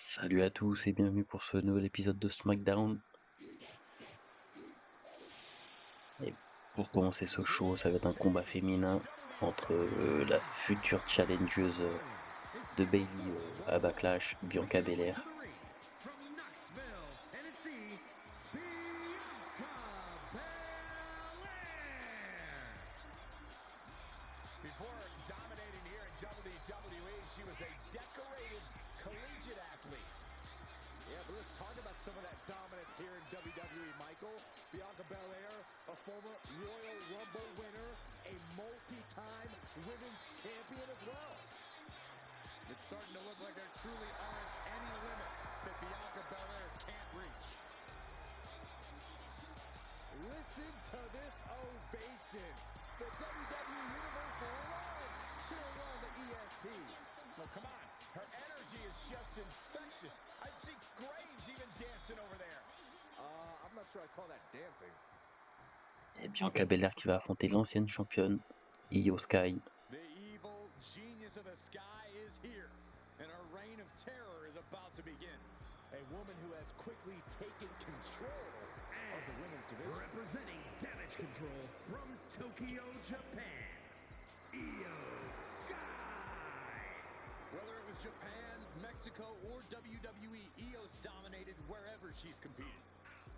Salut à tous et bienvenue pour ce nouvel épisode de SmackDown. Et pour commencer ce show, ça va être un combat féminin entre la future challengeuse de Bayley à Backlash, Bianca Belair. Before dominating here in WWE, she was a decorated collegiate athlete. Yeah, but let's talk about some of that dominance here in WWE, Michael. Bianca Belair, a former Royal Rumble winner, a multi-time women's champion as well. It's starting to look like there truly aren't any limits that Bianca Belair can't reach. Listen to this ovation. The WWE Universe loves cheering on the EST. Oh, come on. Her energy is just infectious. I'd see Graves even dancing over there. I'm not sure I'd call that dancing. Et Bianca Belair qui va affronter l'ancienne championne, Io Sky. The evil genius of the sky is here, and her reign of terror is about to begin. A woman who has quickly taken control of the women's division. Representing Damage Control from Tokyo, Japan, Io Sky. Whether it was Japan, Mexico, or WWE, Io's dominated wherever she's competed.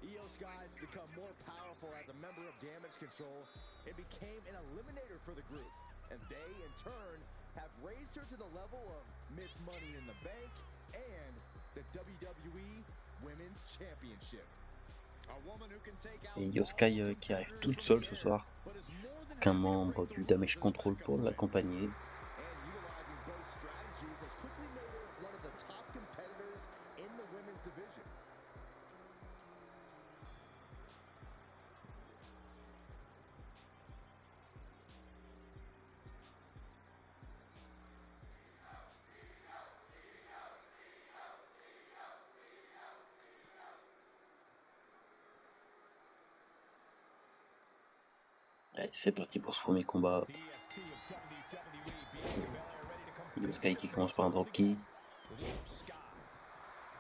Io Sky's become more powerful as a member of Damage Control and became an eliminator for the group. And they, in turn, have raised her to the level of Miss Money in the Bank and the WWE Women's Championship. A woman who can take out Et Io Sky qui arrive toute seule ce soir, qu'un membre du Damage Control pour l'accompagner. and utilizing both strategies has quickly made her one of the top competitors in the women's division. Allez, c'est parti pour ce premier combat. The EST of WWE, Bianca Belair ready to compete. Io Sky qui commence par un dropkick. With Io Sky.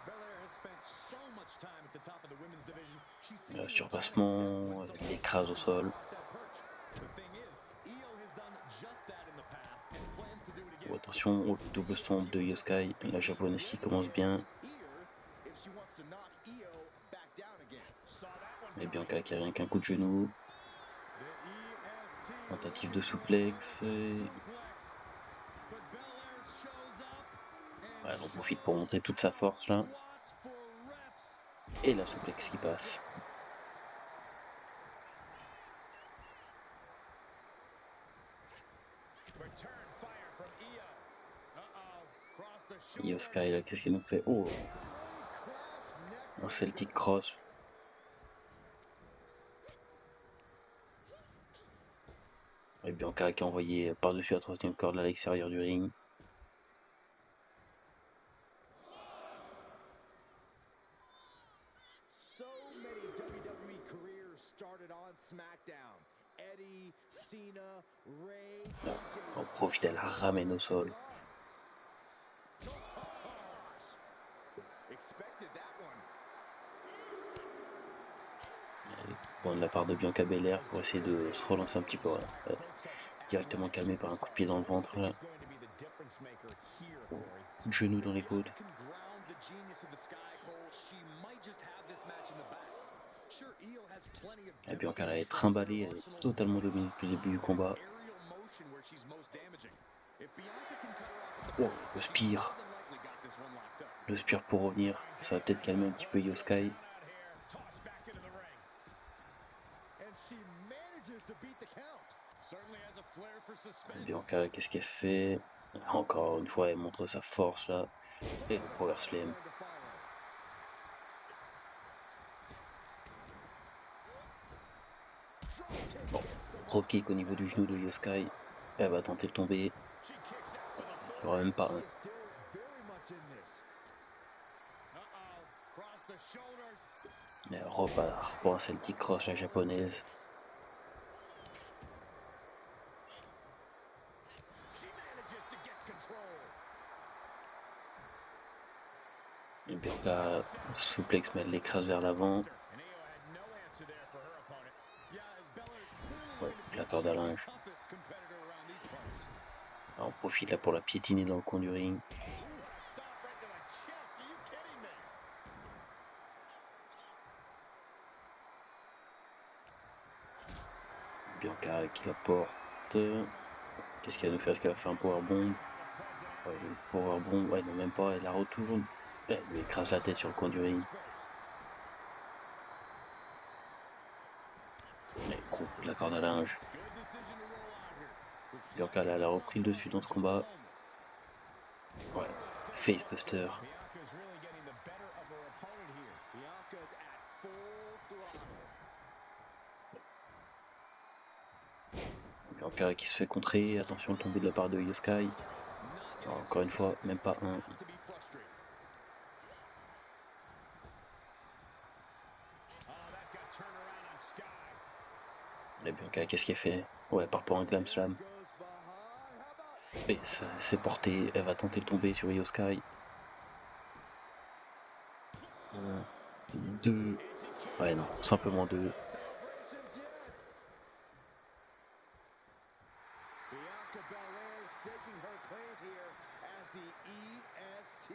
Belair has spent so much time at the top of the women's division. She's seen the Surpassement, elle l'écrase au sol. The thing is, Io has done just that in the past and plans to do it again. Oh, attention, oh, le double stomp de Io Sky. La japonaise qui commence bien. Here, if she wants to knock Io back down again. Saw that one Et coming. Bianca qui a rien qu'un coup de genou. The EST Tentative de souplex. Et... suplex. But Belair shows up and Ouais, elle en profite pour montrer toute sa force là. squats for reps. Et la souplex qui passe. Return fire from Io. Uh-oh. Cross the Io shoulder. Sky là, qu'est-ce qu'elle nous fait? Oh, Crash neck un Celtic Cross. Et Bianca qui a envoyé par-dessus la troisième corde à l'extérieur du ring. So many WWE careers started on SmackDown. Eddie, Cena, Ray, On profite, elle la ramène au sol. Expected that one. Bon, de la part de Bianca Belair pour essayer de se relancer un petit peu. Voilà. Directement calmé par un coup de pied dans le ventre là. Coup de genou dans les côtes. Et Bianca elle est trimballée, elle est totalement dominée depuis le début du combat. Oh, le spear. Le spear pour revenir. Ça va peut-être calmer un petit peu Io Sky. Bianca, qu'est-ce qu'elle fait? Encore une fois, elle montre sa force là. Et le Power Slam. Bon, dropkick au niveau du genou de Io Sky. Elle va tenter de tomber. Il n'y aura même pas. Hein. Elle repart pour un Celtic Cross, la japonaise. Et Bianca souplex, mais elle l'écrase vers l'avant. And Io had no answer there for her opponent. Yeah, as Belair is clearly Ouais, looking la to corde à impress linge. the toughest competitor around these parts. Alors, on profite là pour la piétiner dans le coin du ring. Ooh, a stop right to the chest. Are you kidding me? Bianca qui la porte. Qu'est-ce qu'elle va nous faire? Est-ce qu'elle va faire un powerbomb? Ouais, le powerbomb, ouais, non, même pas, elle la retourne. Elle lui écrase la tête sur le coin du ring. Ouais, gros coup de la corde à linge. Bianca elle a repris le dessus dans ce combat. Ouais, facebuster. Bianca's really getting the better of her opponent here. Bianca's at full throttle. Bianca qui se fait contrer. Attention, le tombé de la part de Io Sky. Alors, encore une fois, même pas un. To be frustrated. Oh, that got turned around on Sky. La Bianca, qu'est-ce qu'elle fait? Ouais, elle part pour un glam slam. Goes behind. How about Et ça s'est porté. Elle va tenter de tomber sur Io Sky. 1, 2. Ouais, non, simplement 2. celebrations yet? Bianca Belair staking her claim here as the EST.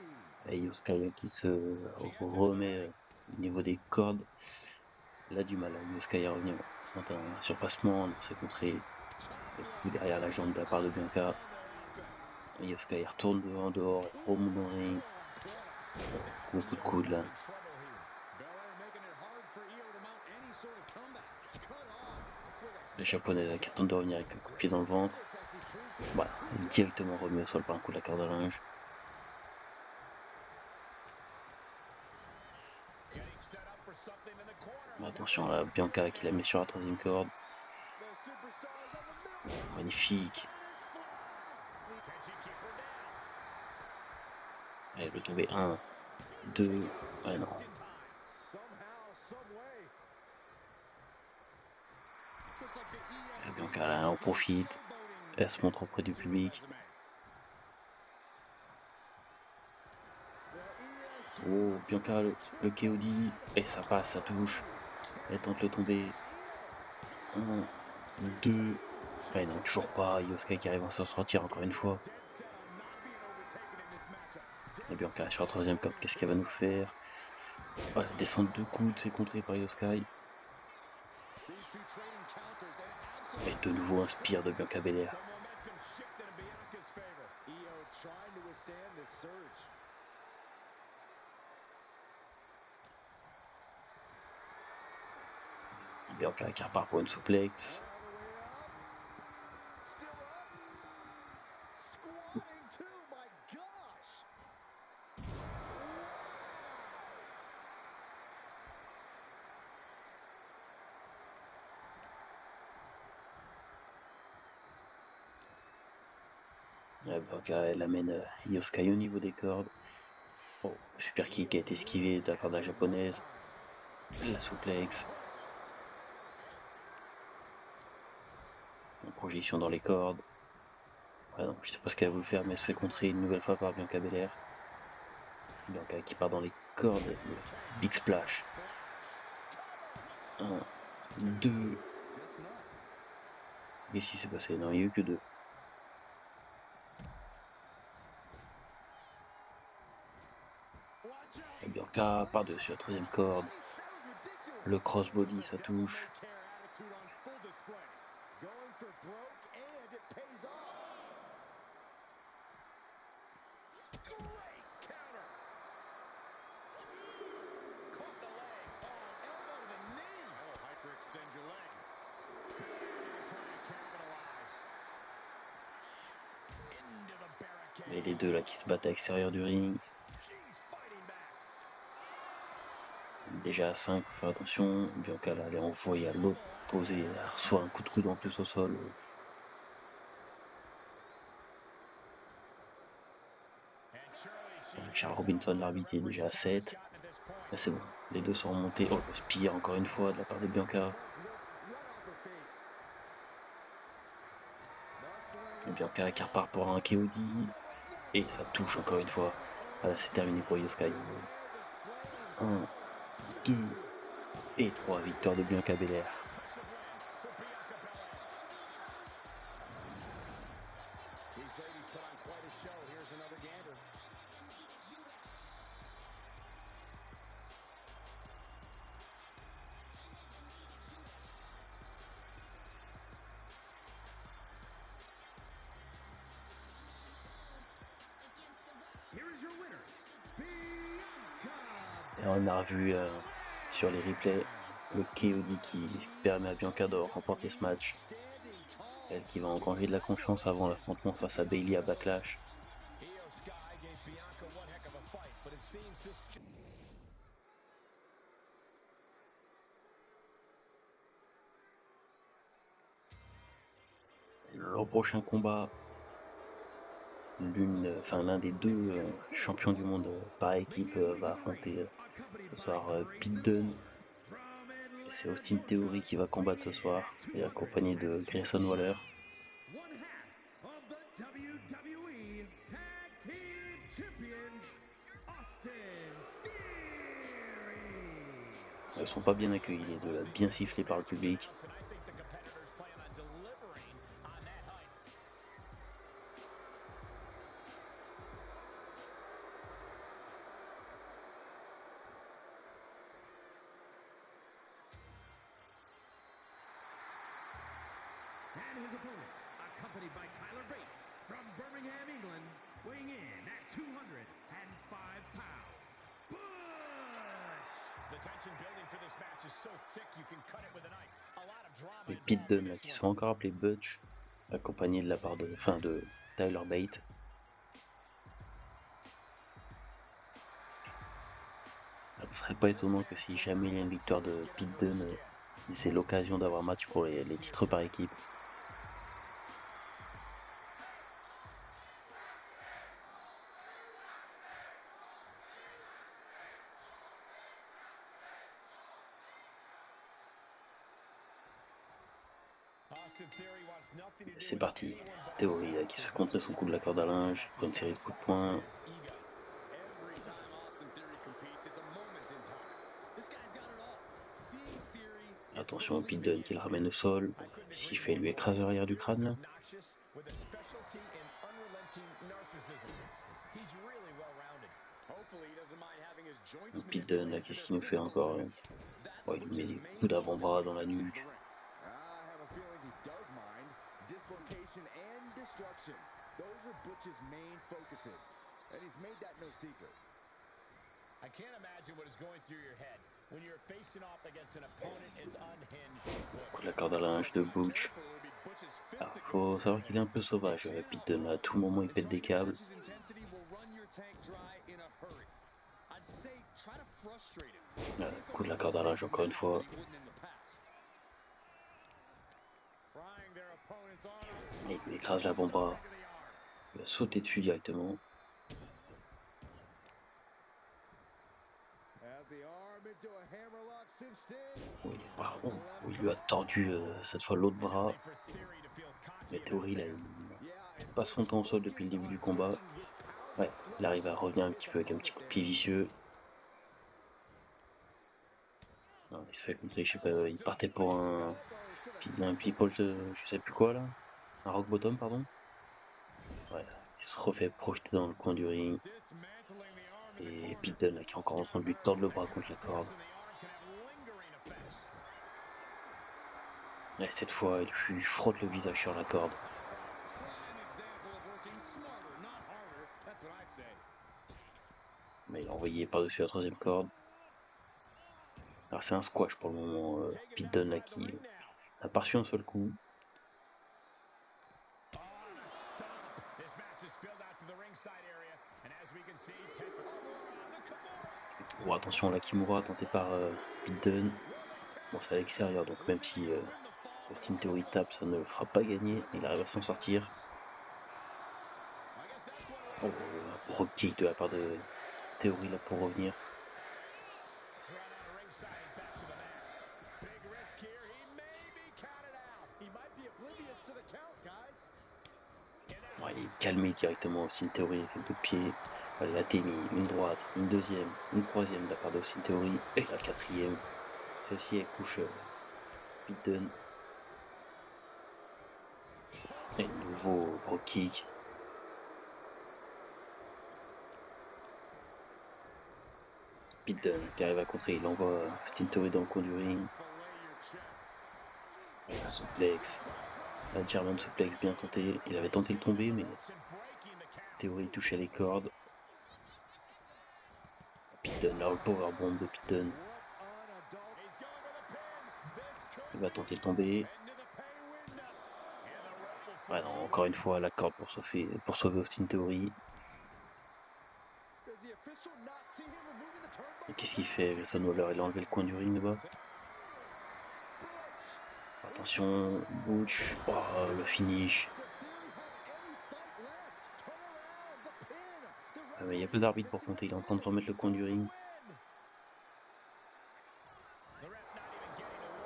Et Io Sky qui se remet au niveau des cordes. Elle a du mal à Io Sky à revenir. Tente un surpassement, non, c'est contré. Le coup derrière la jambe de la part de Bianca. Io Sky retourne en dehors, elle remonte dans le ring. Gros coup de coude là. La japonaise qui tente de revenir avec un coup de pied dans le ventre. Voilà, elle est directement remise au sol par un coup de la corde à linge. Mais attention là, Bianca qui la met sur la troisième corde. Magnifique. Elle veut tomber 1, 2. Ouais, non. Et Bianca là, en profite. Elle se montre auprès du public. Oh, Bianca, le KOD. Et ça passe, ça touche. Elle tente le tomber. 1, 2. Ouais, non, toujours pas. Io Sky qui arrive à s'en sortir encore une fois. Et Bianca sur la troisième corde, qu'est-ce qu'elle va nous faire? Voilà, descente de coude, c'est contré par Io Sky. Et de nouveau un spear de Bianca Belair. Bianca qui repart pour une souplex. Bianca elle amène Io Sky au niveau des cordes. Oh, super kick a été esquivé de la part de la japonaise. La souplex. En projection dans les cordes. Ouais, non, je sais pas ce qu'elle a voulu faire, mais elle se fait contrer une nouvelle fois par Bianca Belair. Bianca qui part dans les cordes. Big splash. 1, 2. Qu'est-ce qui s'est passé? Non, il n'y a eu que 2. Et Bianca par-dessus la troisième corde. Le crossbody, ça touche. Et les deux là qui se battent à l'extérieur du ring. Déjà à 5, faut faire attention. Bianca là, elle est envoyée à l'opposé. Elle reçoit un coup de coude en plus au sol. Charles Robinson, l'arbitre, est déjà à 7. Là c'est bon, les deux sont remontés. Oh, le spear encore une fois de la part de Bianca. Et Bianca qui repart pour un KOD. Et ça touche encore une fois. Voilà, c'est terminé pour Io Sky. 1, 2 et 3. Victoire de Bianca Belair. These ladies put on quite a show. Here's another gander. Here is your winner, Bianca. Et on a revu sur les replays le KOD qui permet à Bianca de remporter ce match. Elle qui va engranger de la confiance avant l'affrontement face à Bayley à Backlash. Io Sky gave Bianca one heck of a fight, but it seems this. Le prochain combat, l'un des deux champions du monde par équipe va affronter ce soir Pete Dunne. Et c'est Austin Theory qui va combattre ce soir, et accompagné de Grayson Waller. One half of the WWE Tag Team Champions, Austin Theory. Ils sont pas bien accueillis, les deux, là, bien sifflés par le public. And I think the competitors plan on delivering on that hype. And his opponent, accompanied by Tyler Bates from Birmingham, England, weighing in at 205 pounds, Bush! The tension building for this match is so thick you can cut it with a knife. A lot of drama. Et Pete Dunne, là, qui sont encore appelés Butch, accompagné de la part de Tyler Bate. Ce serait pas étonnant que si jamais il y a une victoire de Pete Dunne, c'est l'occasion d'avoir match pour les titres par équipe. Austin Theory wants nothing to do C'est with parti. anyone but Théorie là, qui se fait contrer son coup de la corde à linge, prend une série de coups de poing. his ego. Every time Austin Theory competes, it's a moment in time. This guy's got it all. Seeing Theory is Attention au Pete literally Dunne qui le ramène au sol. S'il fait lui écraser arrière du crâne là. obnoxious with a specialty in unrelenting narcissism. He's really well-rounded. Hopefully he doesn't mind having his joints Pete Dunne là, qu'est-ce qu'il nous fait encore là. Oh, il lui met des coups d'avant-bras dans la nuque. I have a feeling he does mind. Dislocation and destruction. Those are Butch's main focuses. And he's made that no secret. I can't imagine what is going through your head when you're facing off against an opponent as unhinged as Butch. Coup de la corde à linge de Butch. Careful, it would be Butch's fifth Alors, faut savoir qu'il est un peu sauvage, Pete Dunne. À tout moment, il pète des câbles. Butch's intensity will run your tank dry in a hurry. I'd say try to frustrate him. Voilà, coup de la corde à linge encore une fois. Trying their opponent's honor. Et il lui écrase l'avant-bras. Il va sauter dessus directement. As the arm into a hammerlock cinched in. Oui, par contre, il lui a tordu cette fois l'autre bras. For Theory to feel cocky. Mais Theory, là, il Yeah, passe son temps au sol depuis le début du combat. Ouais, il arrive à revenir un petit peu avec un petit coup de pied vicieux. Non, il se fait contrer, je sais pas, il partait pour un people, je sais plus quoi là. Un rock bottom, pardon. Ouais, il se refait projeter dans le coin du ring. dismantling the arm in Et Pete Dunne là, qui est encore en train de lui tordre le bras contre la corde. the arm can have lingering effects. Et cette fois, il lui frotte le visage sur la corde. Prime example of working smarter, not harder. That's what I say. Mais il a envoyé par-dessus la troisième corde. Alors c'est un squash pour le moment. Pete Dunne là, qui n'a pas reçu un seul coup. Oh, the stomp. This match is spilled out to the ringside area, and as we can see, the Kimura. Bon, attention, la Kimura tentée par Pete Dunne. Bon, c'est à l'extérieur, donc même si Austin Theory tape, ça ne le fera pas gagner. Il arrive à s'en sortir. Oh, un rock kick de la part de Theory là pour revenir. Run out of ringside, back to the mat. Big risk here. He may be counted out. He might be oblivious to the count, guys. Ouais, il est calmé directement Austin Theory avec un coup de pied. Allez, Atemi, une droite, une deuxième, une troisième de la part d'Austin Theory, et la quatrième. Celle-ci, elle couche Pete Dunne. Et nouveau brogue kick. Pete Dunne qui arrive à contrer, il envoie Austin Theory dans le coin du ring. La suplex, la German suplex bien tentée. Il avait tenté de tomber, mais Theory touchait les cordes. Pete Dunne, là, le powerbomb de Pete Dunne. Il va tenter de tomber. Ouais, non, encore une fois, la corde pour sauver Austin Theory. Et qu'est-ce qu'il fait? Grayson Waller, il a enlevé le coin du ring là-bas. Attention, Butch. Oh, le finish. Ah, mais il y a peu d'arbitres pour compter, il est en train de remettre le coin du ring.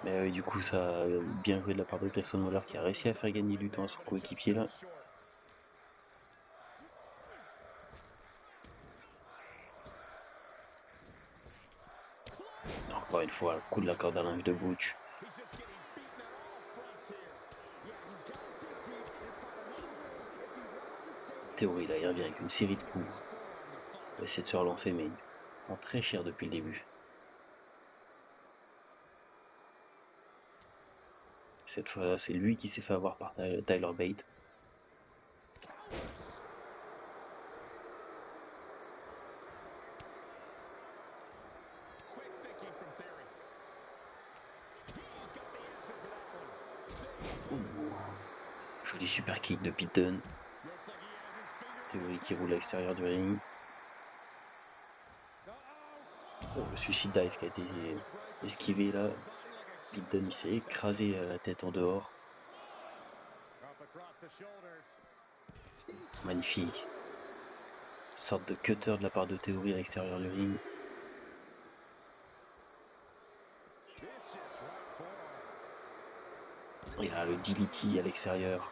Mais du coup, ça a bien joué de la part de Grayson Waller qui a réussi à faire gagner du temps à son coéquipier là. Encore une fois, le coup de la corde à linge de Butch. Theory là, il revient avec une série de coups. Il va essayer de se relancer, mais il prend très cher depuis le début. Cette fois, c'est lui qui s'est fait avoir par Tyler Bate. Joli super kick de Pete Dunne. Theory qui roule à l'extérieur du ring. Le suicide dive qui a été esquivé là. Pete Dunne s'est écrasé la tête en dehors. Magnifique. Une sorte de cutter de la part de Theory à l'extérieur du ring. Il y a le DDT à l'extérieur.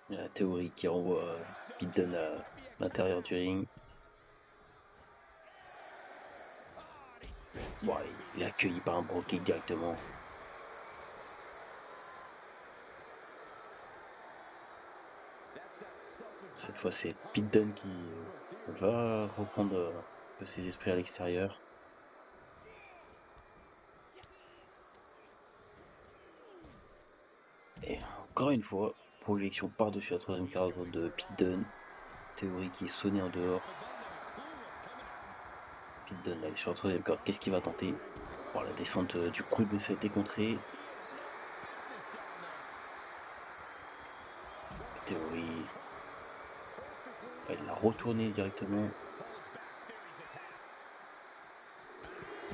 Il y a la Theory qui renvoie Pete Dunne à l'intérieur du ring. Bon, il est accueilli par un brogue kick directement. Cette fois, c'est Pete Dunne qui va reprendre un peu ses esprits à l'extérieur. Et encore une fois, projection par-dessus la troisième corde de Pete Dunne. Theory qui est sonné en dehors. Pete Dunne là, sur la troisième corde, qu'est-ce qu'il va tenter? Bon, la descente du coude, mais ça a été contré. Theory. Il l'a retourné directement.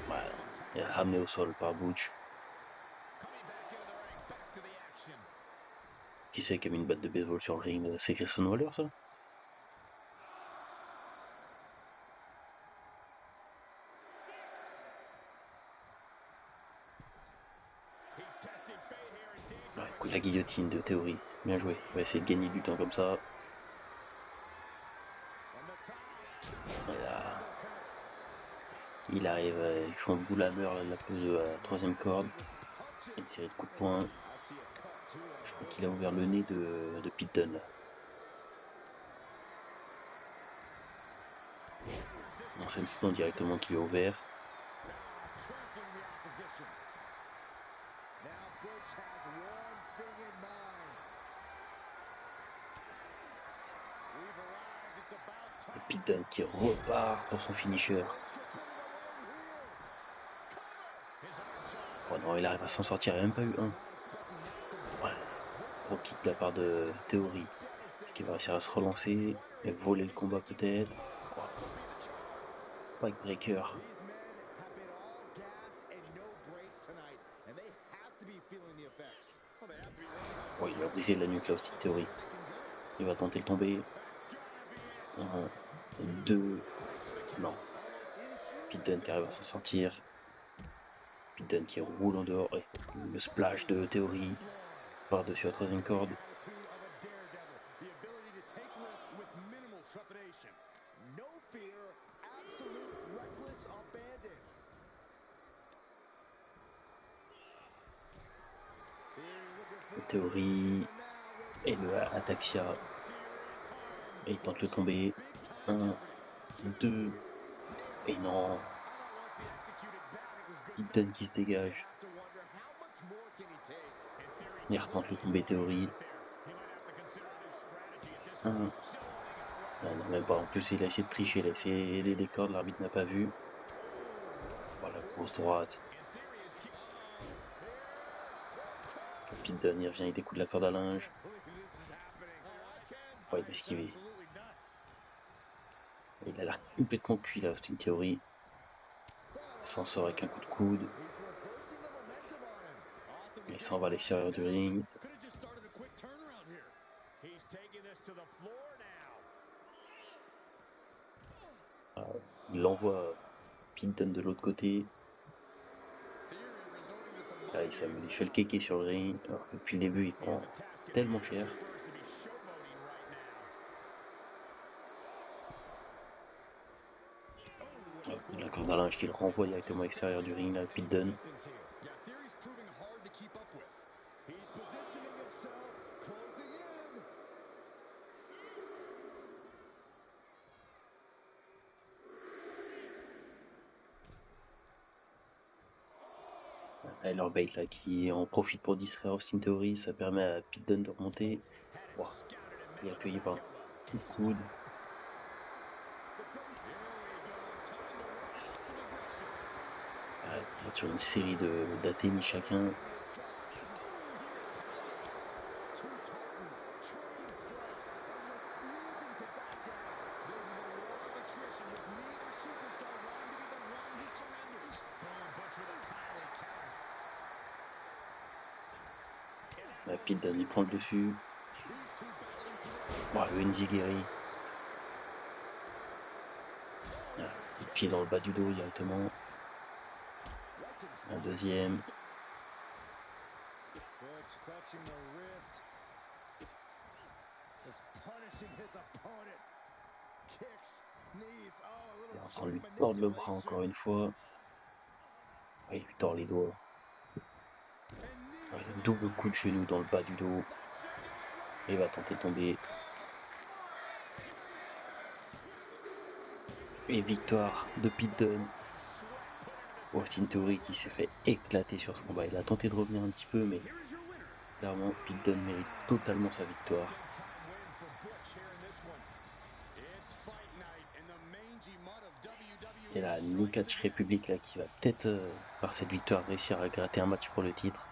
Ouais, il est ramené au sol par Butch. Qui c'est qui a mis une batte de baseball sur le ring? C'est Grayson Waller, ça? Ouais, coup de la guillotine de Theory. Bien joué. Il va essayer de gagner du temps comme ça. Voilà. Il arrive avec son boule hammer là, de la troisième corde. Une série de coups de poing. Je crois qu'il a ouvert le nez de Pete Dunne. Non, c'est le front directement qui est ouvert. Et Pete Dunne qui repart pour son finisher. Oh non, il arrive à s'en sortir, il n'y a même pas eu un. Ouais. Gros kick de la part de Theory. Est-ce qu'il va réussir à se relancer et voler le combat peut-être? Backbreaker. Oh, il a brisé la nuque là, Austin Theory. Il va tenter de tomber. 1, 2. Non. Pete Dunne qui arrive à s'en sortir. Pete Dunne qui roule en dehors et le splash de Theory par-dessus la troisième corde. Theory et le Ataxia. Et il tente le tomber. 1, 2. Et non. Pete Dunne qui se dégage. Il retente le tomber Theory. 1. Non, même pas. En plus, il a essayé de tricher. Il a essayé d'aider les cordes. L'arbitre n'a pas vu. Voilà, grosse droite. Pete Dunne, il revient avec des coups de la corde à linge. Oh, il va esquiver. Il a l'air complètement cuit là, Austin Theory. Il s'en sort avec un coup de coude. Il s'en va à l'extérieur du ring. Il envoie Pete Dunne de l'autre côté. Là, il fait le kéké sur le ring. Alors que depuis le début, il prend tellement cher. La corde à linge qu'il renvoie directement à l'extérieur du ring, là, Pete Dunne. Tyler Bate là qui en profite pour distraire Austin Theory, ça permet à Pete Dunne de remonter. Wow. Il est accueilli par un coup de coude. Sur une série d'ATMI chacun. Pete Dunne il prend le dessus. Le Enziguri. Pied dans le bas du dos directement. Un deuxième. Il est en train de lui tordre le bras encore une fois. Il lui tord les doigts. Double coup de genou dans le bas du dos. Il va tenter de tomber. Et victoire de Pete Dunne. Austin Theory qui s'est fait éclater sur ce combat. Il a tenté de revenir un petit peu, mais clairement, Pete Dunne mérite totalement sa victoire. Et la New Catch Republic là, qui va peut-être, par cette victoire, réussir à gratter un match pour le titre.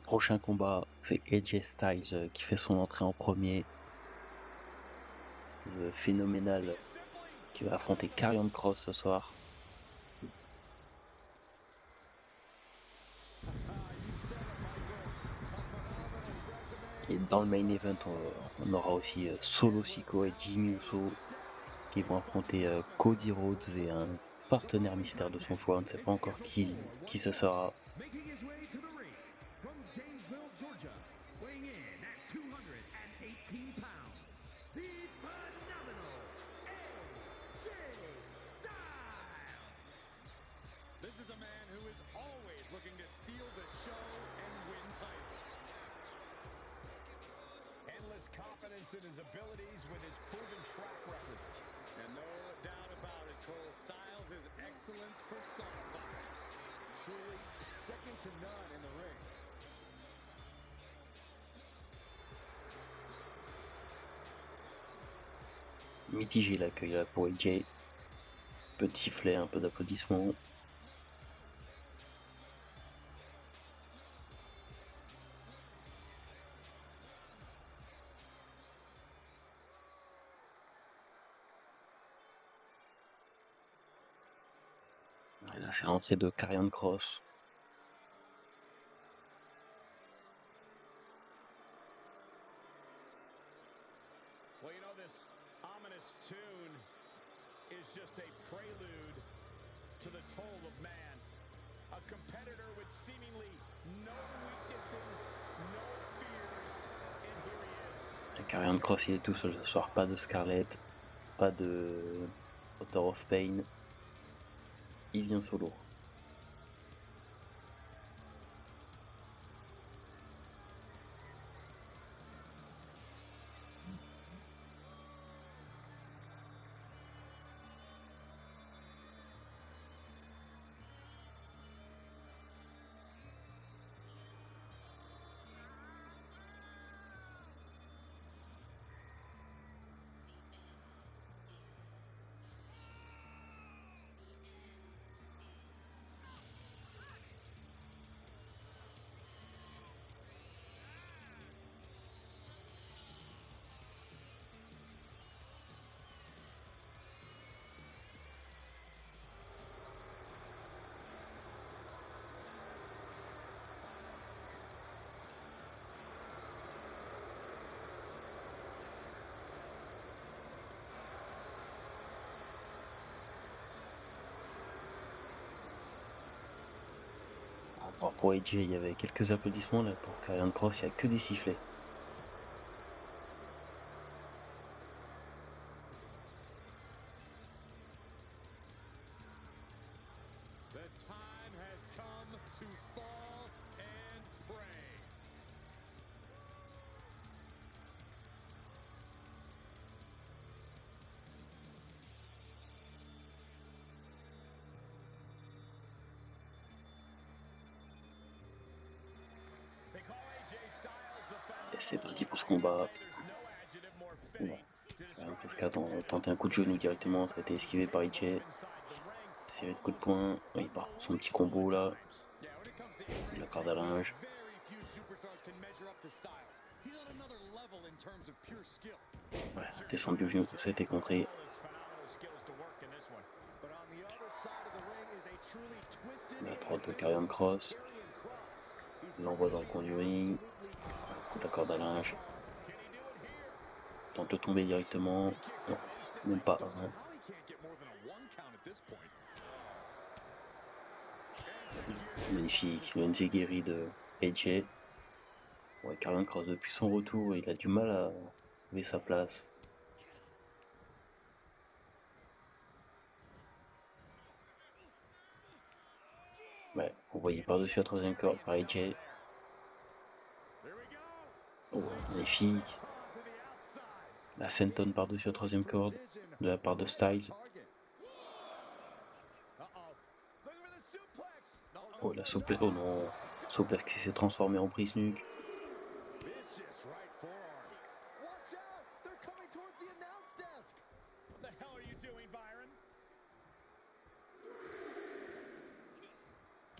Prochain combat, c'est AJ Styles qui fait son entrée en premier. The Phénoménal qui va affronter Karrion Kross ce soir. Et dans le main event, on aura aussi Solo Sikoa et Jimmy Uso qui vont affronter Cody Rhodes et un partenaire mystère de son choix. On ne sait pas encore qui ce sera. In his abilities with his proven track record. And no doubt about it, Cole, Styles is excellence personified. Truly second to none in the ring. Mitigé l'accueil là pour AJ. Petit sifflet, un peu d'applaudissements. Et là, c'est l'entrée de Karrion Kross. Well, you know, this ominous tune is just a prelude to the toll of man. A competitor with seemingly no weaknesses, no fears, and here he is. Et Karrion Kross, il est tout seul ce soir. Pas de Scarlett, pas de Author of Pain. Il vient solo. Alors pour AJ, il y avait quelques applaudissements. Là, pour Karrion Kross, il n'y a que des sifflets. The time has come to fall and pray. They call AJ Styles the Et c'est phenomenal. parti pour ce combat. There's no adjective more Bon. fitting to Karrion describe Kross qui a tenté un coup de genou directement, ça a été esquivé par AJ. inside the ring. Série de coups de poing. Il part pour son petit combo là. Yeah, when it comes to in-ring La corde à linge. very few superstars can measure up to Styles. He's on another level in terms of pure skill. Ouais, descendu au genou, ça a été contré. All his phenomenal skills to work in this one. But on the other side of the ring is a truly twisted La droite de Karrion Kross. Karrion Kross. He's Il l'envoie dans le coin du ring. Coup de la corde à linge. Can he do it here? Tente de tomber directement. Non, même pas un. How he can't get more than a one count at this point. Magnifique, le Enziguri de AJ. Ouais, Karrion Kross, depuis son retour, il a du mal à trouver sa place. Ouais, envoyé par-dessus la troisième corde par AJ. There we go. Oh, magnifique. To the outside. La senton par-dessus la troisième corde de la part de Styles. Uh-oh. Looking for the suplex. Oh, la souple... Oh non, Suplex qui s'est transformé en prise nuque. Vicious right forearm. Watch out! They're coming towards the announce desk. What the hell are you doing, Byron?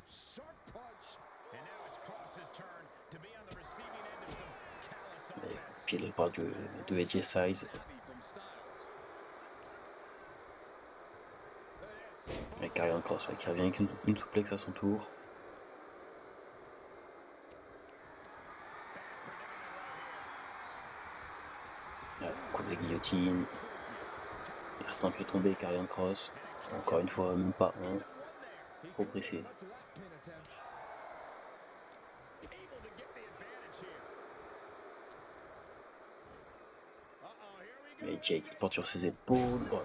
Sharp punch. And now it's Cross's turn to be on the receiving end of some callous Et offense. puis la part de AJ Styles. Savvy from Styles. There it is. Et Karrion Kross ouais, qui revient avec une souplex à son tour. Ouais, coup de la guillotine. Il retente le tomber, Karrion Kross. Encore une fois, même pas un. Trop pressé. Able to get the advantage here. Uh-oh, here we go. Et Jake il porte sur ses épaules. Oh.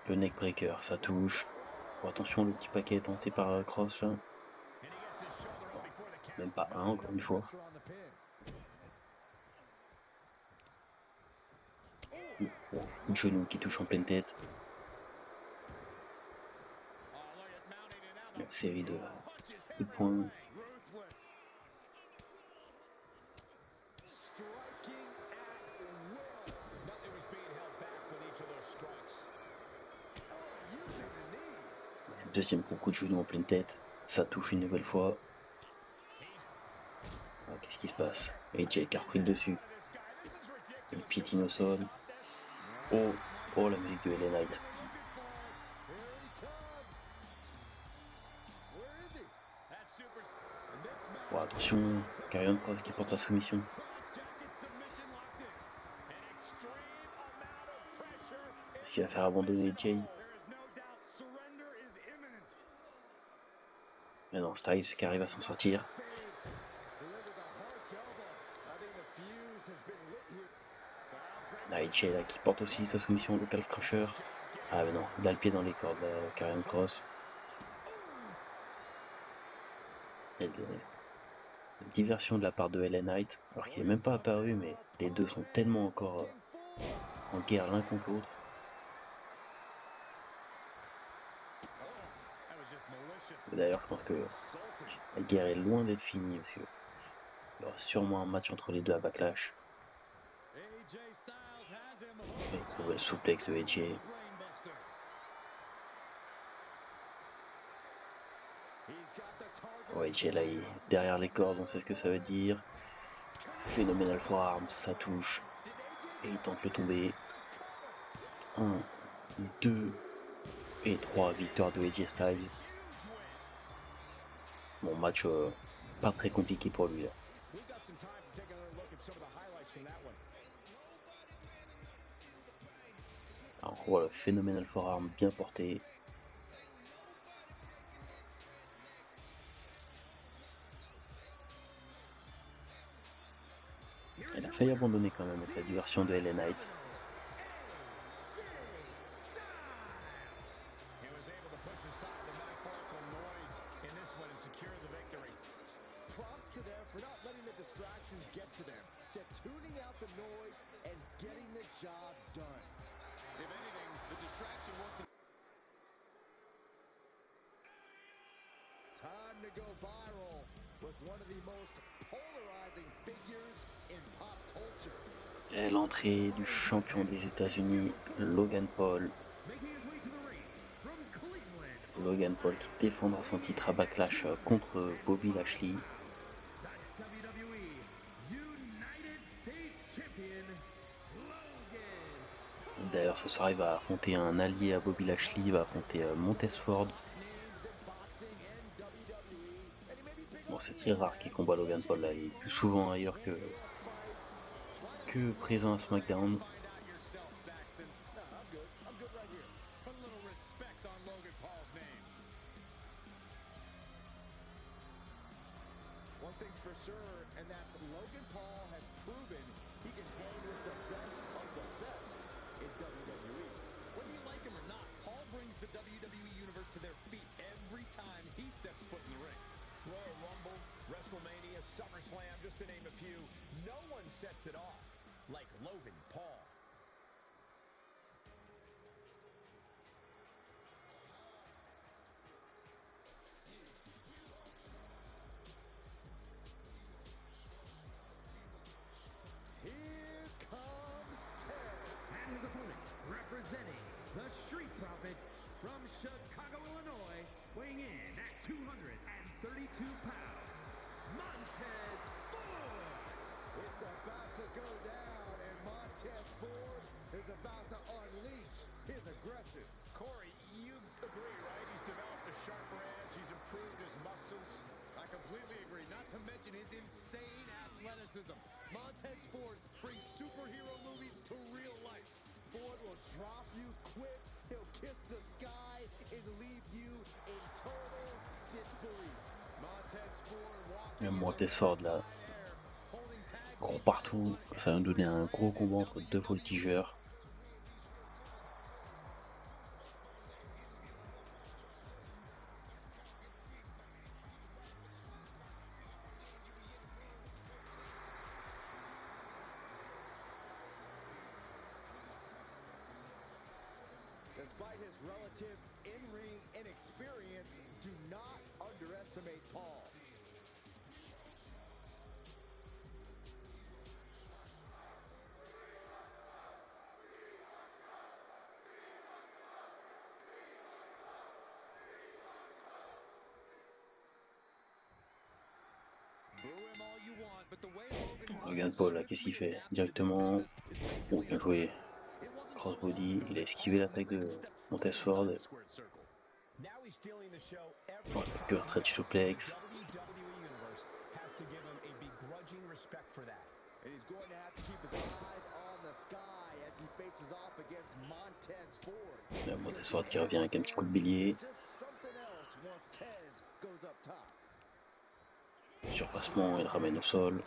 Le neckbreaker, ça touche. Oh, attention, le petit paquet tenté par Kross là. And he gets his shoulder up before the count. Même pas un, encore une fois. Pressure on the pin. Oh, une genou qui touche en pleine tête. Oh, look at mounting and now Une série de punches coups de poing. ruthless. Striking at will. Nothing was being held back with each of those strikes. Oh, using the knee. Deuxième gros coup de genou en pleine tête. Ça touche une nouvelle fois. Ah, qu'est-ce qui se passe? AJ qui a repris le dessus. This guy, this is ridiculous. Il piétine au sol. Oh, oh la musique de LA Knight. Here he comes. Oh, attention, Karrion Cross qui porte sa soumission. Est-ce qu'il va faire abandonner Jay? Mais non, Styles qui arrive à s'en sortir. Là, Jay là, qui porte aussi sa soumission, le calf crusher. Ah mais non, il a le pied dans les cordes, Karrion Cross. Il y a une diversion de la part de LA Knight, alors qu'il n'est même pas apparu, mais les deux sont tellement encore en guerre l'un contre l'autre. D'ailleurs, je pense que la guerre est loin d'être finie, parce qu'il y aura sûrement un match entre les deux à Backlash. Et le souplex de AJ. Ouais, AJ là, il est derrière les cordes, on sait ce que ça veut dire. Phenomenal forearm, ça touche. Et il tente le tomber. 1, 2 et 3, victoire de AJ Styles. Bon, match pas très compliqué pour lui là. Alors voilà, Phenomenal forearm bien porté. Elle a failli abandonner quand même avec la diversion de LA Knight. Time to go viral with one of the most polarizing figures in pop culture. Et l'entrée du champion des États-Unis, Logan Paul. Logan Paul qui défendra son titre à Backlash contre Bobby Lashley. D'ailleurs, ce soir, il va affronter un allié à Bobby Lashley, il va affronter Montez Ford. Bon, c'est très rare qu'il combat Logan Paul là, il est plus souvent ailleurs que présent à SmackDown. WrestleMania, SummerSlam, just to name a few. No one sets it off like Logan Paul. Here comes Ted. And his opponent, representing the Street Profits from Chicago, Illinois, weighing in at 232 pounds. Montez Ford! It's about to go down, and Montez Ford is about to unleash his aggression. Corey, you agree, right? He's developed a sharper edge. He's improved his muscles. I completely agree, not to mention his insane athleticism. Montez Ford brings superhero movies to real life. Ford will drop you quick. He'll kiss the sky and leave you in total disbelief. Montez Ford là, court partout, ça va nous donner un gros combat entre deux voltigeurs. Despite his relative in-ring inexperience, do not underestimate Paul. Logan Paul là, qu'est-ce qu'il fait? Directement, bon, bien joué. Crossbody, il a esquivé l'attaque de Montez Ford. Bon, que stretch suplex. to give him a begrudging respect for that. And he's going to have to keep his eyes on the sky as he faces off against Montez Ford. Montez Ford qui revient avec un petit coup de bélier. Just something else once Tez goes up top. Surpassement, il ramène au sol.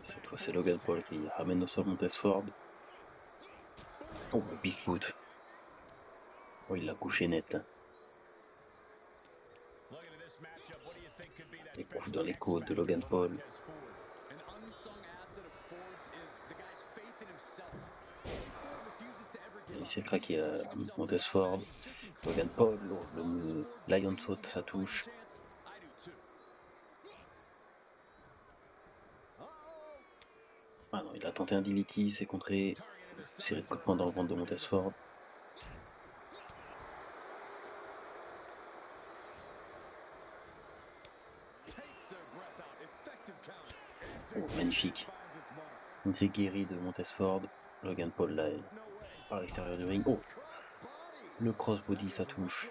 Cette fois c'est Logan Paul qui ramène au sol Montez Ford. Oh, le Bigfoot. Oh, il l'a couché net là. Il profite dans les côtes de Logan Paul. Il s'est craqué à Montez Ford. Logan Paul, le Lion saute, ça touche. Ah non, il a tenté un DDT, il s'est contré. Une série de coups de poing dans le ventre de Montez Ford. Oh, magnifique. Une séquerie de Montez Ford. Logan Paul là, par l'extérieur du ring. Oh, le crossbody, ça touche.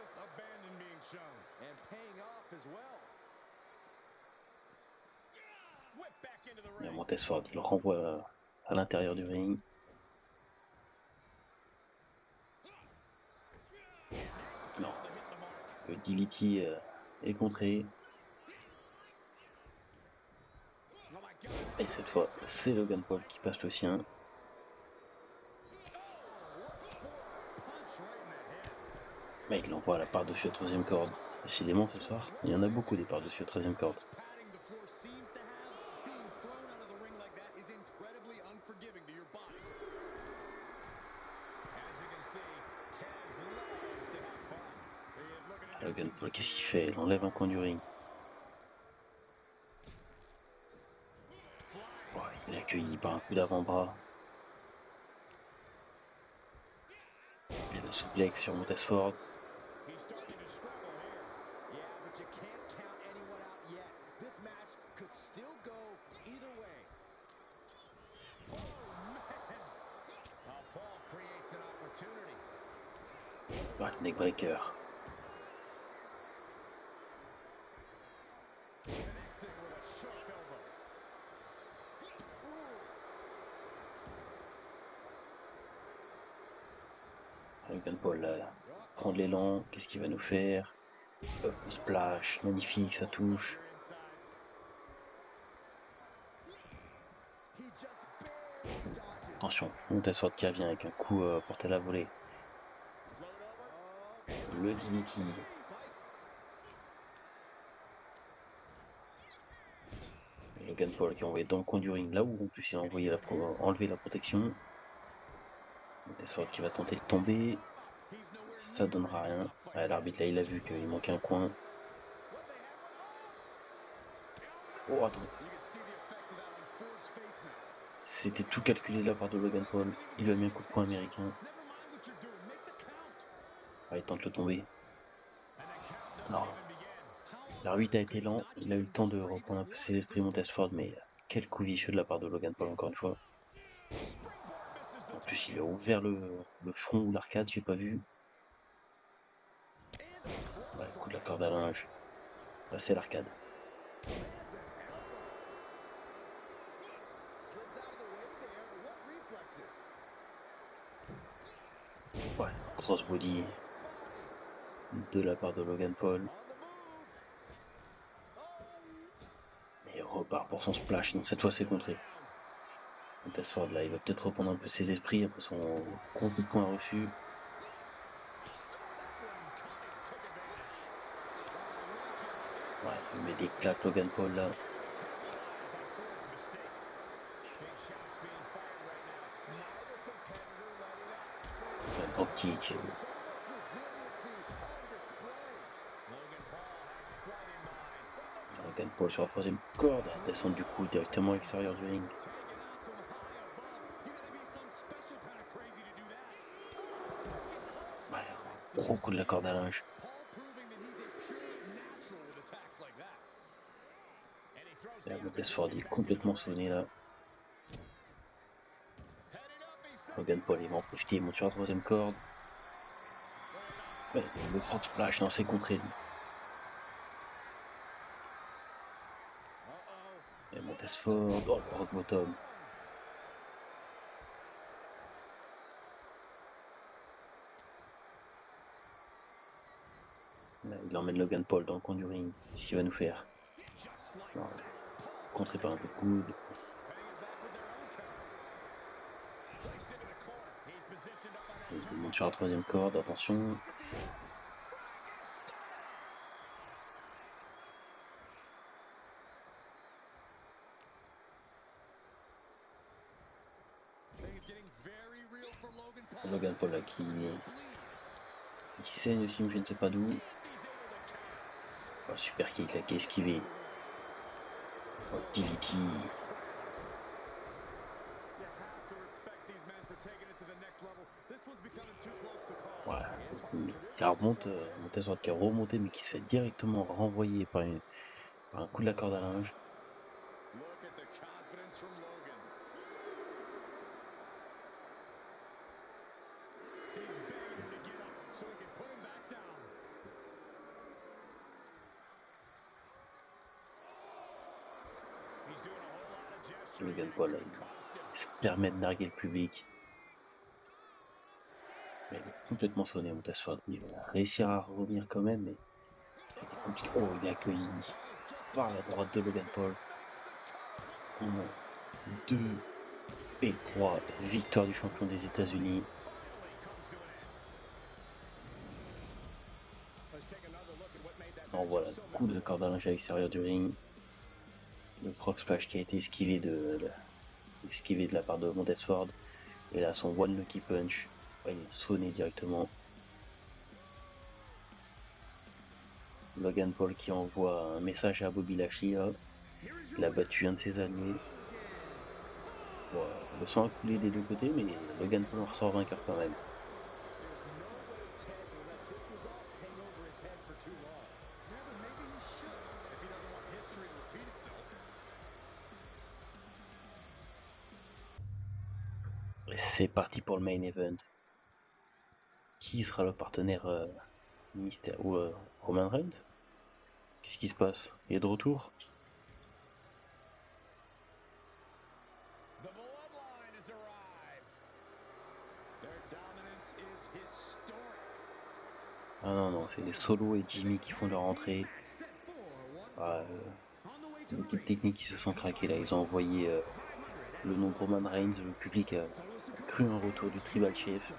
Et Montez Ford, il le renvoie à l'intérieur du ring. Non, le DDT est contré. Et cette fois, c'est Logan Paul qui passe le sien. Mais il l'envoie à la par-dessus la troisième corde. Décidément, ce soir, il y en a beaucoup des par-dessus la troisième corde. Logan Paul, qu'est-ce qu'il fait? Il enlève un coin du ring. Oh, il est accueilli par un coup d'avant-bras. Et le souplex sur Montez Ford. Oh, le neckbreaker. Logan Paul là, prend de l'élan, qu'est-ce qu'il va nous faire? Le splash, magnifique, ça touche. Attention, Montez Ford qui revient avec un coup porté à la volée. Le DDT. Logan Paul qui est envoyé dans le coin du ring, là où en plus il a enlevé la protection. Montez Ford qui va tenter de tomber. Ça donnera rien. Ouais, l'arbitre là il a vu qu'il manquait un coin. Oh attends. C'était tout calculé de la part de Logan Paul. Il lui a mis un coup de poing américain. Ah, il tente de le tomber. Non. L'arbitre a été lent. Il a eu le temps de reprendre un peu ses esprits Montez Ford, mais quel coup vicieux de la part de Logan Paul encore une fois. En plus il a ouvert le front ou l'arcade, j'ai pas vu. Ouais, le coup de la corde à linge. Là c'est l'arcade. Ouais, crossbody de la part de Logan Paul. Et il repart pour son splash. Donc cette fois c'est contré. Montez Ford là, il va peut-être reprendre un peu ses esprits après son gros coup de poing reçu. Ouais, il met des claques Logan Paul là. Un drop kick. Logan Paul sur la troisième corde, descend du coup directement à l'extérieur du ring. Ouais, gros coup de la corde à linge. Et là, Montez Ford est complètement sonné là. Logan Paul il va en profiter, il monte sur la troisième corde. Ouais, le front splash, non c'est contré. Montez-Ford, oh le rock bottom. Là, il emmène Logan Paul dans le coin du ring. Qu'est-ce qu'il va nous faire? Non, contré par un coup de coude. Il monte sur la troisième corde, attention. Logan Paul là qui saigne aussi, mais je ne sais pas d'où. Oh, super kick là qui est esquivé. Oh, DVT. Ouais, qui remonte, Montez-Ford qui a remonté mais qui se fait directement renvoyer par un coup de la corde à linge. Logan Paul, il se permet de narguer le public. Mais il est complètement sonné, Montez-Ford. Il va réussir à revenir quand même, mais c'était compliqué. Oh, il est accueilli par la droite de Logan Paul. 1, 2 et 3. Victoire du champion des États-Unis. On voit le coup de corde à linge à l'extérieur du ring. Le frog splash qui a été esquivé de la part de Montez-Ford. Et là, son one lucky punch. Ouais, il est sonné directement. Logan Paul qui envoie un message à Bobby Lashley. Il a battu un de ses alliés. Bon, le sang a coulé des deux côtés, mais Logan Paul en ressort vainqueur quand même. Et c'est parti pour le main event. Qui sera le partenaire mystère ou Roman Reigns? Qu'est-ce qui se passe? Il est de retour? Ah non, c'est les Solo et Jimmy qui font leur entrée. L'équipe technique qui se sont craqués là, ils ont envoyé le nom de Roman Reigns, le public a cru un retour du Tribal Chief.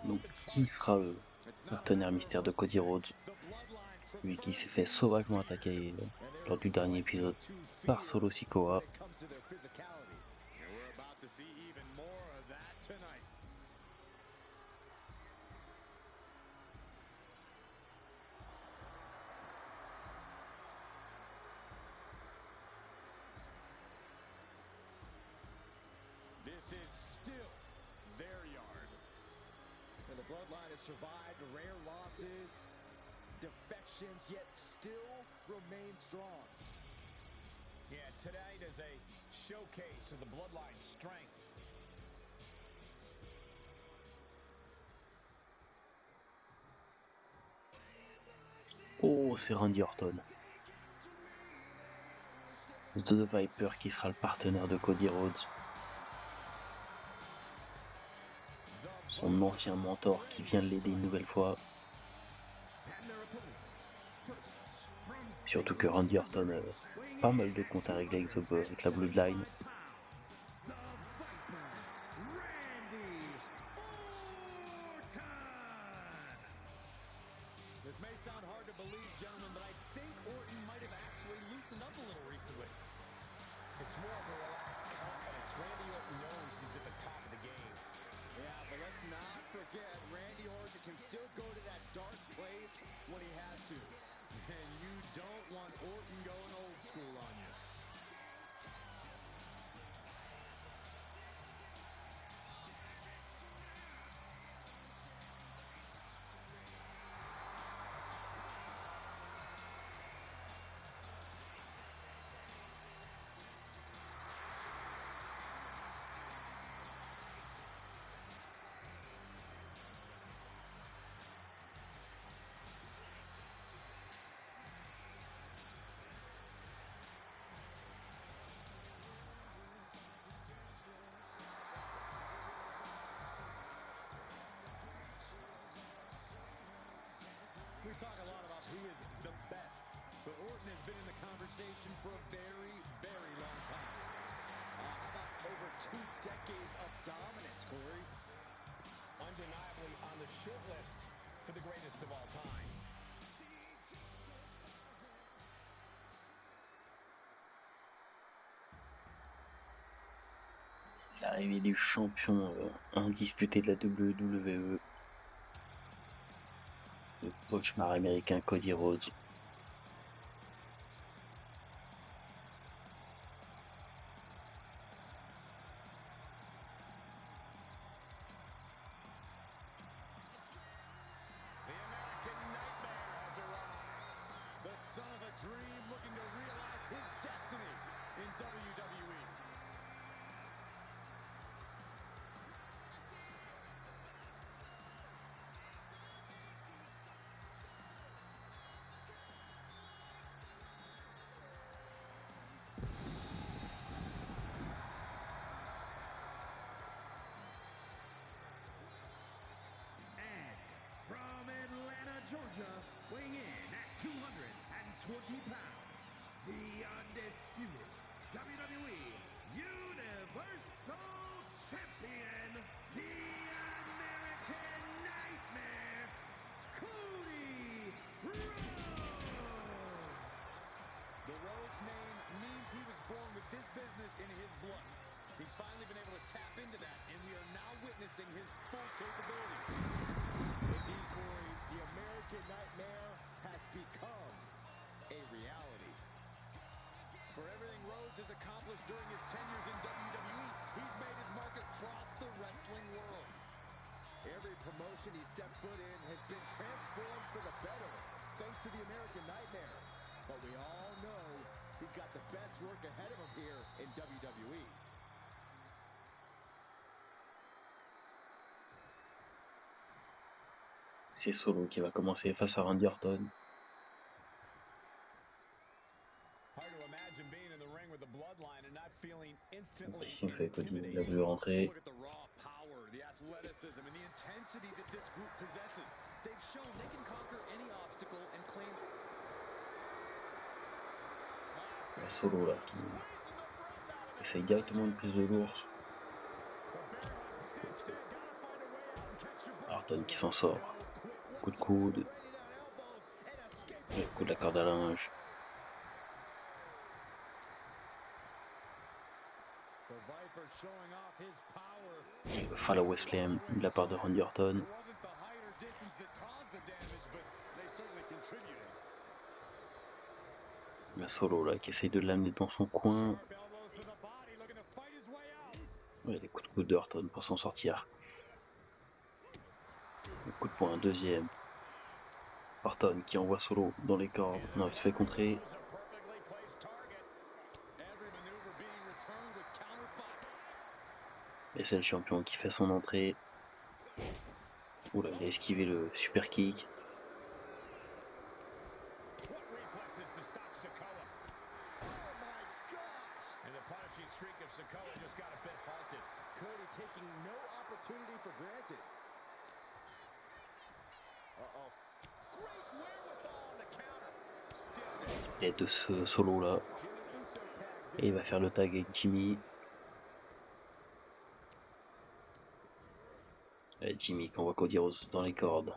Donc qui sera le partenaire mystère de Cody Rhodes? Lui qui s'est fait sauvagement attaquer lors du dernier épisode par Solo Sikoa. This is still their yard. And the bloodline has survived rare losses, defections, yet still remain strong. Yeah, tonight is a showcase of the bloodline's strength. Oh, c'est Randy Orton. The Viper qui sera le partenaire de Cody Rhodes. Son ancien mentor qui vient l'aider une nouvelle fois. Surtout que Randy Orton a pas mal de comptes à régler avec la Bloodline. This may sound hard to believe, gentlemen, but I think Orton might have actually loosened up a little recently. It's more of a relaxed confidence. Randy Orton knows he's at the top of the game. Yeah, but let's not forget, Randy Orton can still go to that dark place when he has to. And you don't want Orton going old school on you. we talk a lot about who is the best, but Orton has been in the conversation for a very, very long time. How about over 2 decades of dominance, Corey? Undeniably on the short list for the greatest of all time. L'arrivée du champion indisputé de la WWE, le cauchemar américain Cody Rhodes. The American Nightmare has arrived. The son of a dream looking to realize his destiny in WWE. And from Atlanta, Georgia, weighing in at 220 pounds, the undisputed WWE Universal Champion, the American Nightmare, Cody Rhodes. The Rhodes name means he was born with this business in his blood. He's finally been able to tap into that, and we are now witnessing his full capabilities. Indeed, Corey, the American Nightmare has become a reality. For everything Rhodes has accomplished during his tenures in WWE, he's made his mark across the wrestling world. Every promotion he stepped foot in has been transformed for the better, thanks to the American Nightmare. But we all know he's got the best work ahead of him here in WWE. C'est Solo qui va commencer face à Randy Orton. Hard to imagine being in the ring with the bloodline and not feeling instantly Christian fait Cody l'a intimidated. vu rentrer. Look at the raw power, the athleticism, and the intensity that this group possesses. They've shown they can conquer any obstacle and claim Il y a Solo là qui essaye directement une prise de l'ours. Orton qui s'en sort. Coup de coude. Le coup de la corde à linge. the Viper showing off his power. Et le follow slam de la part de Randy Orton. It wasn't the height or distance that caused the damage, but they certainly contributed. Il y a Solo là qui essaye de l'amener dans son coin. Sharp elbows to the body, looking to fight his way out. Ouais, les coups de coude d'Orton pour s'en sortir. Le coup de poing, deuxième. Orton qui envoie Solo dans les cordes. Non, il se fait contrer. Those are perfectly placed target. Every maneuver being returned with counter fire. Et c'est le champion qui fait son entrée. Oula, il a esquivé le super kick. What reflexes to stop Sikoa? Oh my gosh! And the punishing streak of Sikoa just got a bit halted. Cody taking no opportunity for granted. Uh-oh. Great wherewithal on the counter. Stiff Et de ce Solo là. Jimmy Uso tags Et il va faire le tag avec Jimmy. Et Jimmy qui envoie Cody Rhodes dans les cordes.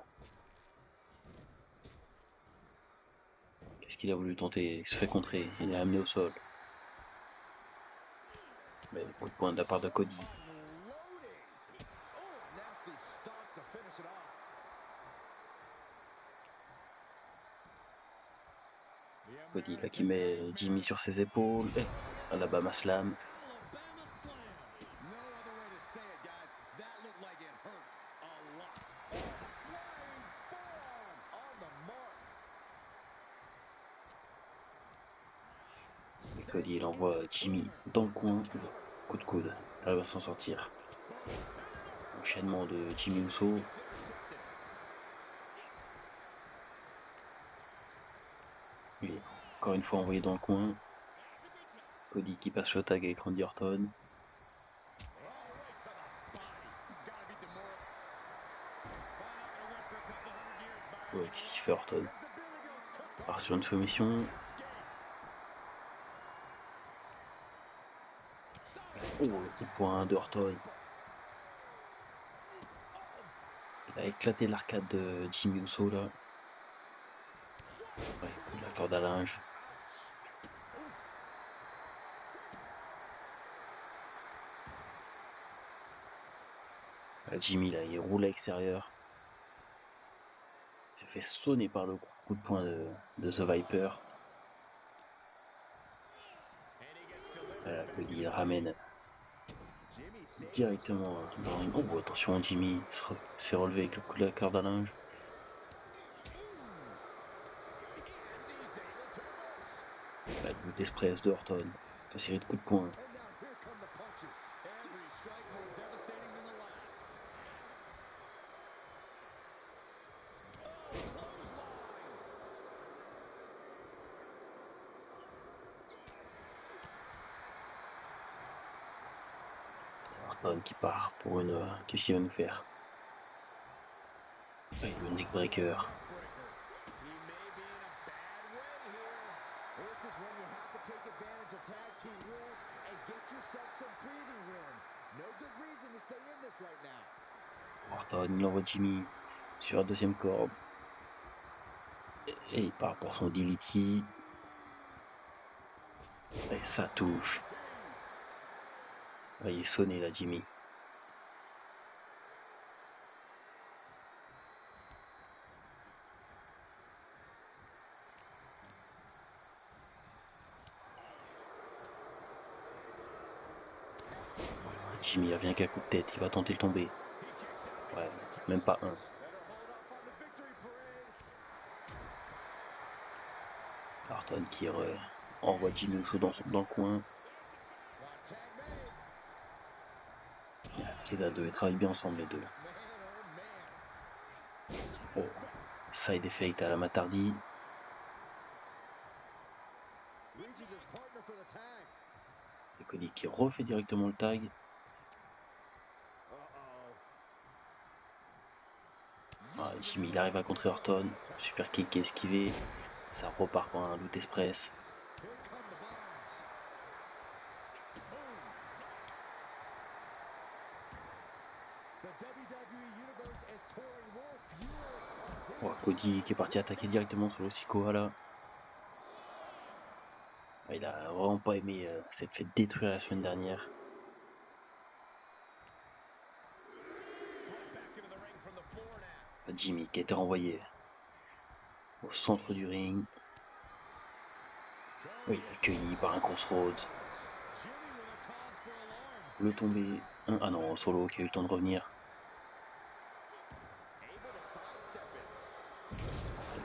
Qu'est-ce qu'il a voulu tenter? Il se fait contrer. Il est amené au sol. Mais coup de poing de la part de Cody. Unloading. Oh, nasty stomp to finish it off. Cody là qui met Jimmy sur ses épaules. Et Alabama Slam. Alabama slam. No other way to say it, guys. That looked like it hurt a lot. Oh, flying forearm on the mark. Et Cody il envoie Jimmy dans le coin. Coup de coude. Là il va s'en sortir. Enchaînement de Jimmy Uso. Lui, encore une fois envoyé dans le coin. Cody qui passe le tag avec Randy Orton. Ouais, qu'est-ce qu'il fait Orton? Part sur une soumission. Oh, le coup de poing de Orton. Il a éclaté l'arcade de Jimmy Uso là. Ouais, coup de la corde à linge. Jimmy là, il roule à l'extérieur. Il s'est fait sonner par le coup de poing de The Viper. Voilà, Cody il ramène directement dans le ring. Oh, attention, Jimmy s'est relevé avec le coup de la corde à linge. La lutte express de Orton. Une série de coups de poing. Orton qui part pour une. Qu'est-ce qu'il va nous faire? Ouais, le neckbreaker. Orton il envoie Jimmy sur la deuxième corde. Et il part pour son DDT. Et ça touche. Ouais, il est sonné là, Jimmy. Jimmy revient qu'à coup de tête, il va tenter de tomber. Ouais, même pas un. Orton qui envoie Jimmy Uso dans le coin. Les A2, ils travaillent bien ensemble les deux. Oh, side effect à la Matardi. Et Cody qui refait directement le tag. Ah, Jimmy il arrive à contrer Orton. Super kick esquivé. Ça repart pour un loot express. Oh, Cody qui est parti attaquer directement sur le Sikoa là. Il a vraiment pas aimé s'être fait détruire la semaine dernière. Jimmy qui a été renvoyé au centre du ring. Oui, accueilli par un Crossroads. Le tombé. Ah non, Solo qui a eu le temps de revenir.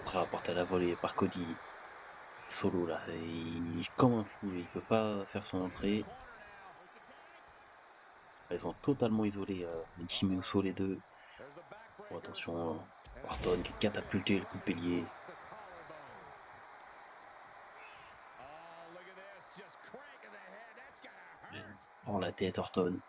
Prêt à porter à la volée par Cody. Solo là, il est comme un fou, il peut pas faire son entrée. Ils sont totalement isolés, Jimmy Uso les deux. Oh, attention, Orton qui a catapulté le coup de bélier. Oh la tête Orton.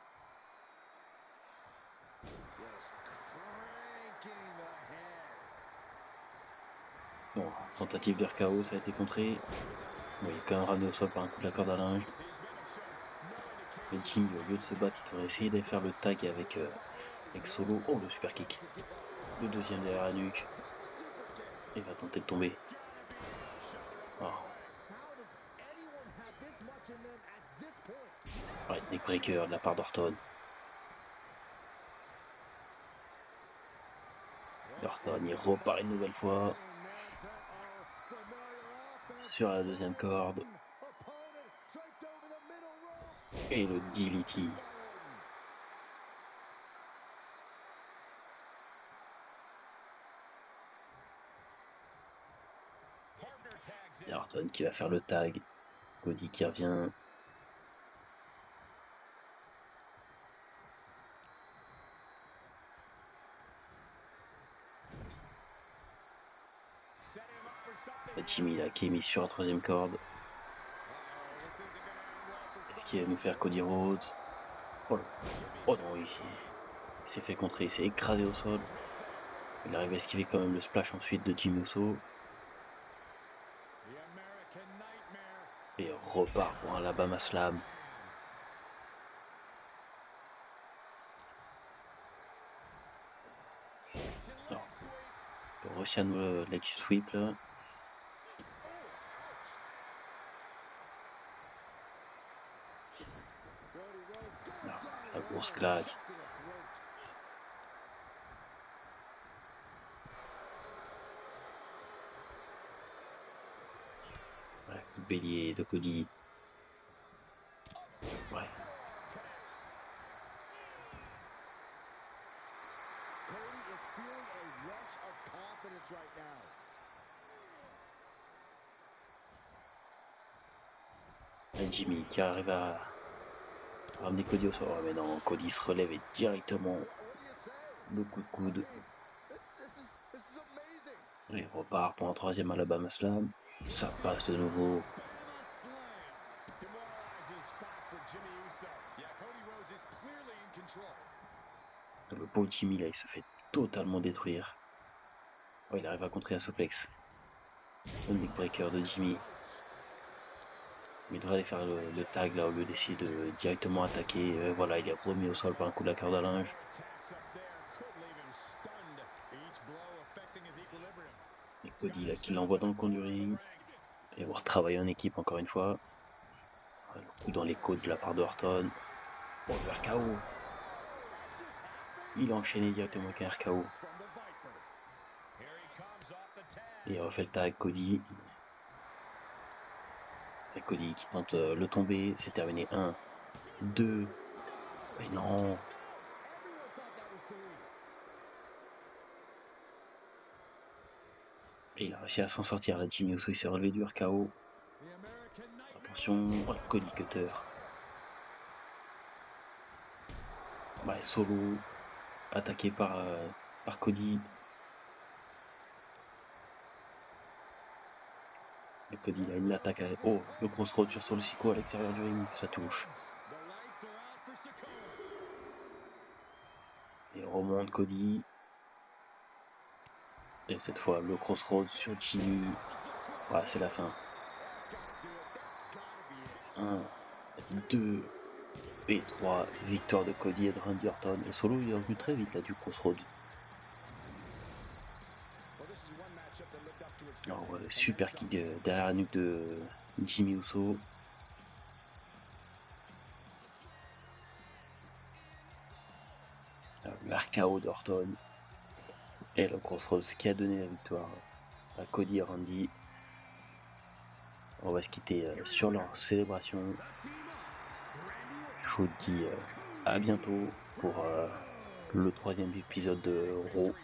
Bon, tentative de RKO, ça a été contré. Bon, il est quand même ramené au sol par un coup de la corde à linge. Mais Jimmy, au lieu de se battre, il devrait essayer d'aller faire le tag avec Solo. Oh, le super kick. Le deuxième derrière la nuque. Il va tenter de tomber. Oh. Ouais, neckbreaker de la part d'Orton. Orton, il repart une nouvelle fois. Sur la deuxième corde. Et le DDT. Et Orton qui va faire le tag. Cody qui revient. Jimmy là qui est mis sur la troisième corde. Est-ce qu'il va nous faire Cody Rhodes? Oh, oh non, il s'est fait contrer, il s'est écrasé au sol. Il arrive à esquiver quand même le splash ensuite de Jimmy Uso. The American Nightmare. Et repart pour un Alabama Slam. Russian leg sweep. Le Russian leg sweep là. Cody Rhodes going Ah, down. la grosse claque. To the throat. Ouais, coup de bélier de Cody. Ouais. Connects. Cody is feeling a rush of confidence right now. Et Jimmy qui arrive à ramener Cody au sol. Ouais, mais non, Cody se relève et directement What do you say? le coup de coude. This is amazing. Il repart pour un troisième Alabama Slam. Ça passe de nouveau. Alabama Slam. Demoralizing spot for Jimmy Uso. Yeah, Cody Rhodes is clearly in control. Le pauvre Jimmy là, il se fait totalement détruire. Oh, il arrive à contrer un suplex. Le neckbreaker de Jimmy. Mais il devrait aller faire le tag là au lieu d'essayer de directement attaquer. Voilà, il est remis au sol par un coup de la corde à linge. Attacks up there could leave him stunned. Each blow affecting his equilibrium. Et Cody là qui l'envoie dans le coin du ring. Et voir travailler en équipe encore une fois. Le coup dans les côtes de la part de Orton. Bon, le RKO. Il a enchaîné directement avec un RKO. From the Viper. Here he comes off the tag. Et il refait le tag Cody. Et Cody qui tente le tomber. C'est terminé. 1, 2. Mais non. Everyone thought that was 3. Et il a réussi à s'en sortir. Là, Jimmy Uso il s'est relevé du RKO. The American Nightmare. Attention, oh, le Cody Cutter. Ouais, solo. Attaqué par Cody. Et Cody là, il l'attaque. Oh, le crossroad sur Solo Sikoa à l'extérieur du ring. Ça touche. The lights are out for Sikoa. Et remonte Cody. Et cette fois, le crossroad sur Jimmy. Ouais, c'est la fin. That's gotta do it. That's gotta be it. 1, 2 et 3. Victoire de Cody et de Randy Orton. Et Solo, il est revenu très vite là du crossroad. Well, this is one matchup that lived up to its Alors, billing. super kick derrière la nuque de Jimmy Uso. Le RKO d'Orton. Et le crossroads qui a donné la victoire à Cody et Randy. On va se quitter sur leur célébration. Je vous dis à bientôt pour le 3e épisode de Raw.